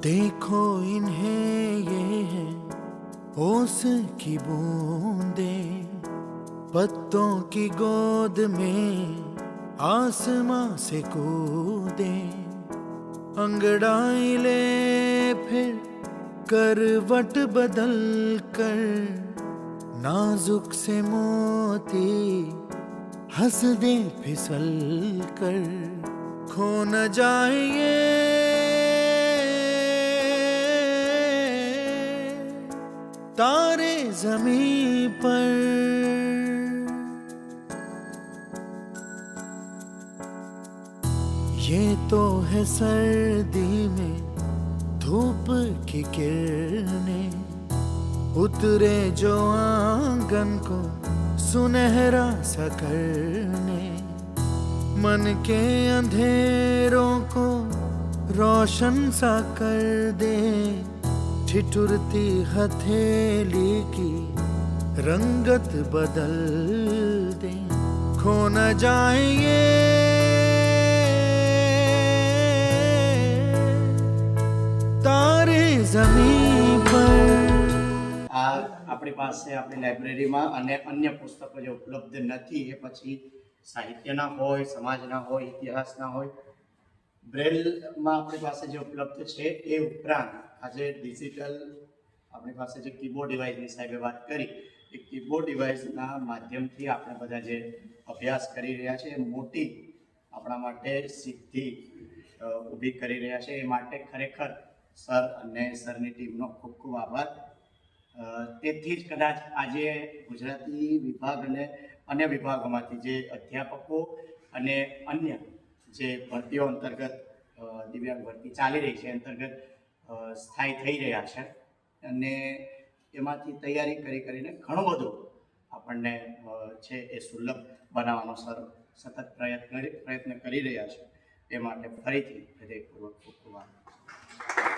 देखो इन्हें ये है ओस की बूंदे, पत्तों की गोद में आसमां से कूदे। अंगड़ाई ले फिर करवट बदल कर, नाजुक से मोती हंस दे फिसल कर। खो न जाए ये तारे ज़मीं पर। ये तो है सर्दी में धूप की किरणें, उतरे जो आंगन को सुनहरा सा करने। मन के अंधेरों को रोशन सा कर दे, ठिठुरती हथेली की रंगत बदल दे। खो न जाए ये तारे ज़मीं पर। આપણી પાસે આપણી લાઇબ્રેરીમાં અને અન્ય પુસ્તકો જે ઉપલબ્ધ નથી એ પછી સાહિત્યના હોય, સમાજના હોય, ઇતિહાસના હોય, બ્રેલમાં આપણી પાસે જે ઉપલબ્ધ છે એ ઉપરાંત આજે ડિજિટલ આપણી પાસે જે કીબોર્ડ ડિવાઇસની સાહેબે વાત કરી, એ કીબોર્ડ ડિવાઇસના માધ્યમથી આપણે બધા જે અભ્યાસ કરી રહ્યા છે એ મોટી આપણા માટે સિદ્ધિ ઊભી કરી રહ્યા છે। એ માટે ખરેખર સર અને સરની ટીમનો ખૂબ ખૂબ આભાર। તેથી જ કદાચ આજે ગુજરાતી વિભાગ અને અન્ય વિભાગોમાંથી જે અધ્યાપકો અને અન્ય જે ભરતીઓ અંતર્ગત દિવ્યાંગ ભરતી ચાલી રહી છે અંતર્ગત સ્થાયી થઈ રહ્યા છે અને એમાંથી તૈયારી કરીને ઘણું બધું આપણને છે એ સુલભ બનાવવાનો સર સતત પ્રયત્ન કરી રહ્યા છે। એ માટે ફરીથી હૃદયપૂર્વક ખૂબ ખૂબ આભાર।